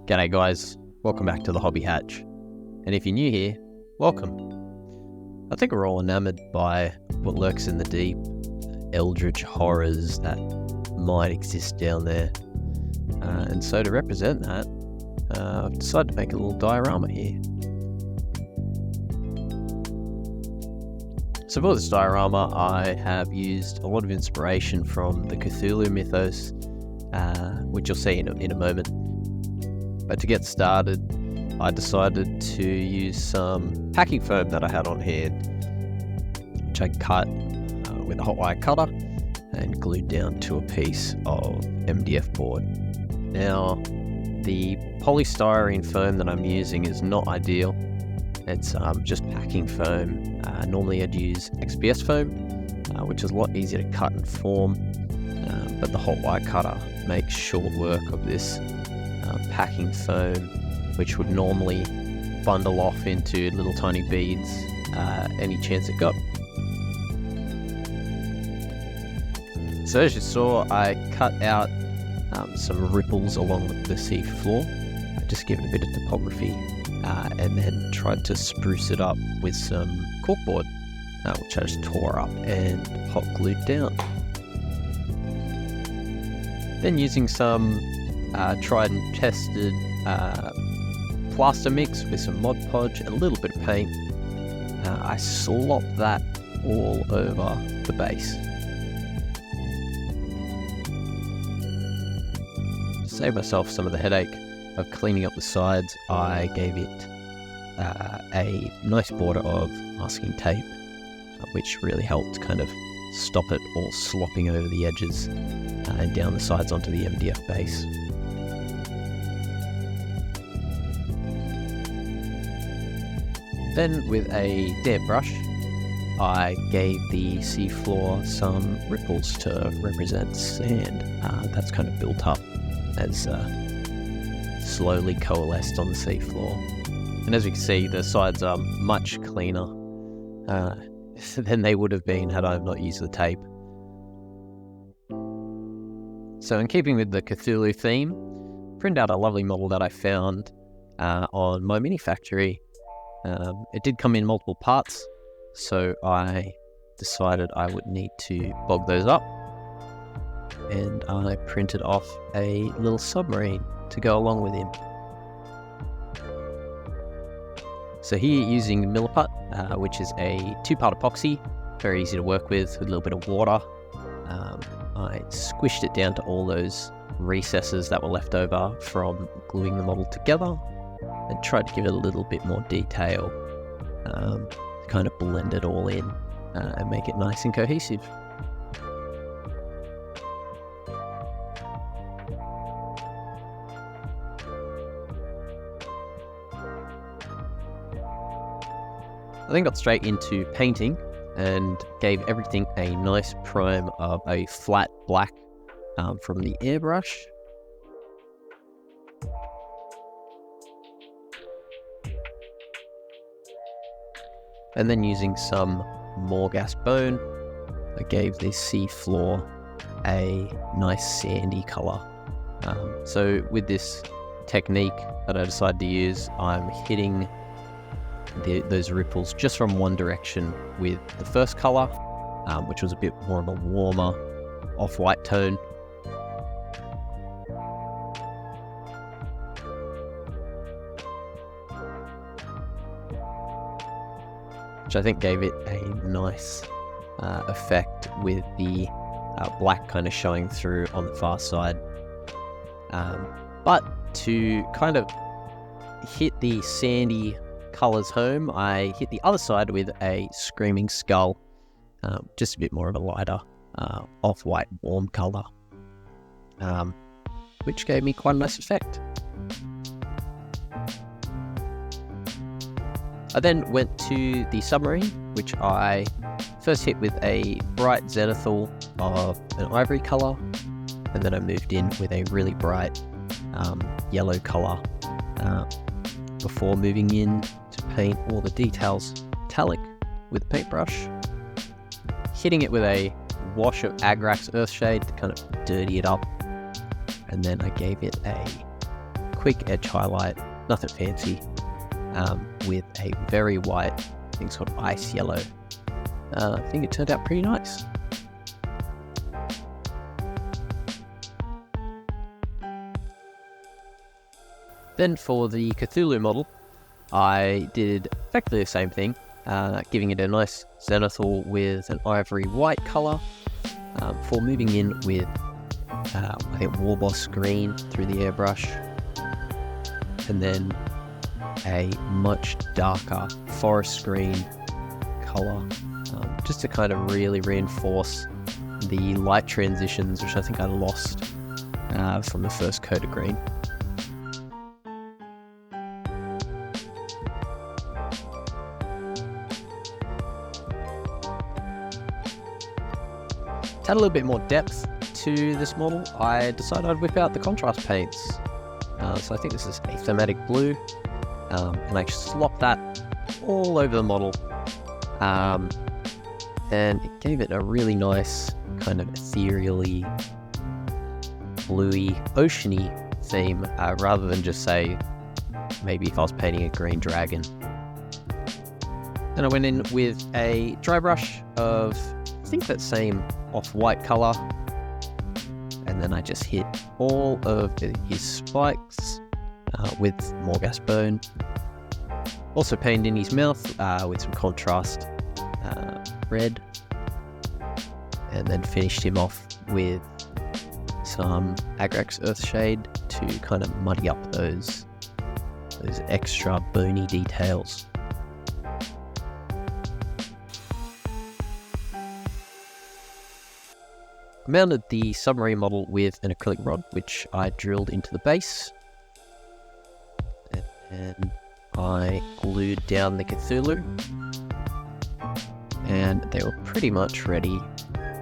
G'day guys, welcome back to the Hobby Hatch. And if you're new here, welcome. I think we're all enamoured by what lurks in the deep, Eldritch horrors that might exist down there. And so to represent that, I've decided to make a little diorama here. So for this diorama, I have used a lot of inspiration from the Cthulhu mythos, which you'll see in a moment. But to get started, I decided to use some packing foam that I had on hand, which I cut with a hot wire cutter and glued down to a piece of MDF board. Now, the polystyrene foam that I'm using is not ideal. It's just packing foam. Normally I'd use XPS foam, which is a lot easier to cut and form, but the hot wire cutter makes short work of this packing foam, which would normally bundle off into little tiny beads any chance it got. So as you saw, I cut out some ripples along the sea floor, just give it a bit of topography, and then tried to spruce it up with some corkboard, which I just tore up and hot glued down. Then using some tried and tested plaster mix with some Mod Podge and a little bit of paint, I slopped that all over the base. To save myself some of the headache of cleaning up the sides, I gave it a nice border of masking tape, which really helped kind of stop it all slopping over the edges and down the sides onto the MDF base. Then with a damp brush, I gave the seafloor some ripples to represent sand. That's kind of built up as slowly coalesced on the seafloor. And as you can see, the sides are much cleaner than they would have been had I not used the tape. So in keeping with the Cthulhu theme, print out a lovely model that I found on my mini factory. It did come in multiple parts, so I decided I would need to bog those up, and I printed off a little submarine to go along with him. So here, using Milliput, which is a 2-part epoxy, very easy to work with a little bit of water, I squished it down to all those recesses that were left over from gluing the model together, and tried to give it a little bit more detail, kind of blend it all in and make it nice and cohesive. I then got straight into painting and gave everything a nice prime of a flat black from the airbrush. And then using some Morgas bone, I gave the sea floor a nice sandy colour. So with this technique that I decided to use, I'm hitting those ripples just from one direction with the first colour, which was a bit more of a warmer off-white tone. Which I think gave it a nice effect with the black kind of showing through on the far side. But to kind of hit the sandy colours home, I hit the other side with a screaming skull, just a bit more of a lighter off-white warm colour, which gave me quite a nice effect. I then went to the submarine, which I first hit with a bright zenithal of an ivory colour, and then I moved in with a really bright yellow colour before moving in to paint all the details metallic with a paintbrush, hitting it with a wash of Agrax Earthshade to kind of dirty it up, and then I gave it a quick edge highlight, nothing fancy, with a very white, I think it's called ice yellow. I think it turned out pretty nice. Then for the Cthulhu model, I did effectively the same thing, giving it a nice zenithal with an ivory white colour, before moving in with, I think, Warboss green through the airbrush, and then a much darker forest green colour, just to kind of really reinforce the light transitions, which I think I lost from the first coat of green. To add a little bit more depth to this model, I decided I'd whip out the contrast paints. So I think this is a thematic blue, and I slopped that all over the model, and it gave it a really nice kind of ethereally, bluey, oceany theme, rather than just say maybe if I was painting a green dragon. Then I went in with a dry brush of, I think, that same off-white colour, and then I just hit all of his spikes with Morghast bone. Also painted in his mouth with some contrast red, and then finished him off with some Agrax Earthshade to kind of muddy up those extra bony details. I mounted the submarine model with an acrylic rod, which I drilled into the base, and I glued down the Cthulhu, and they were pretty much ready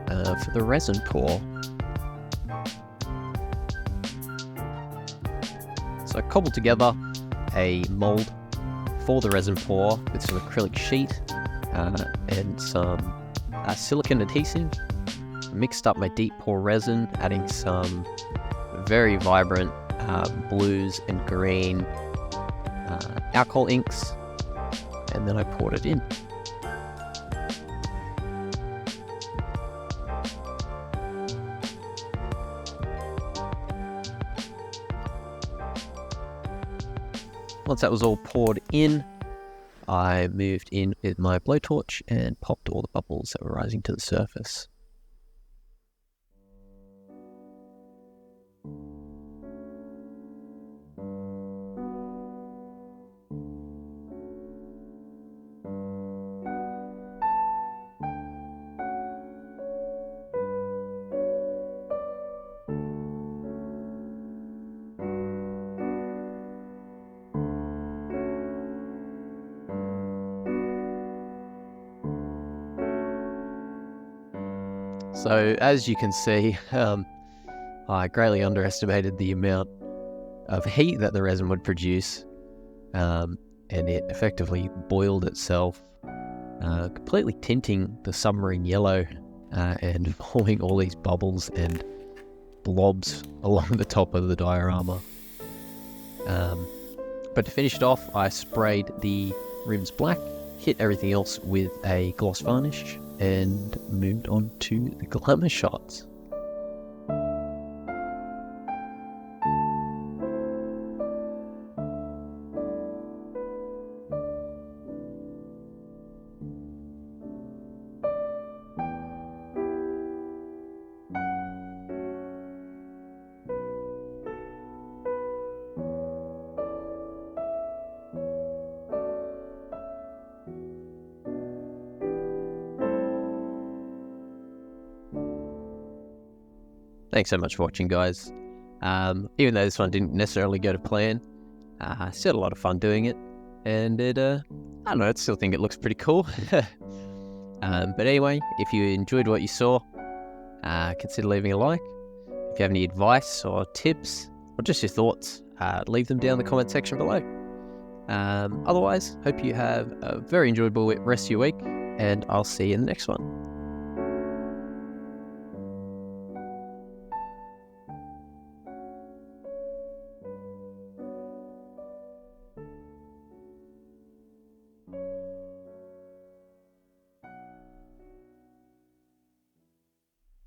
for the resin pour. So I cobbled together a mold for the resin pour with some acrylic sheet and some silicone adhesive. Mixed up my deep pour resin, adding some very vibrant blues and green alcohol inks, and then I poured it in. Once that was all poured in, I moved in with my blowtorch and popped all the bubbles that were rising to the surface. So as you can see, I greatly underestimated the amount of heat that the resin would produce, and it effectively boiled itself, completely tinting the submarine yellow and forming all these bubbles and blobs along the top of the diorama. But to finish it off, I sprayed the rims black, hit everything else with a gloss varnish, and moved on to the glamour shots. Thanks so much for watching, guys. Even though this one didn't necessarily go to plan, I still had a lot of fun doing it, and I don't know, I still think it looks pretty cool. But anyway, if you enjoyed what you saw, consider leaving a like. If you have any advice or tips, or just your thoughts, leave them down in the comment section below. Otherwise, hope you have a very enjoyable rest of your week, and I'll see you in the next one.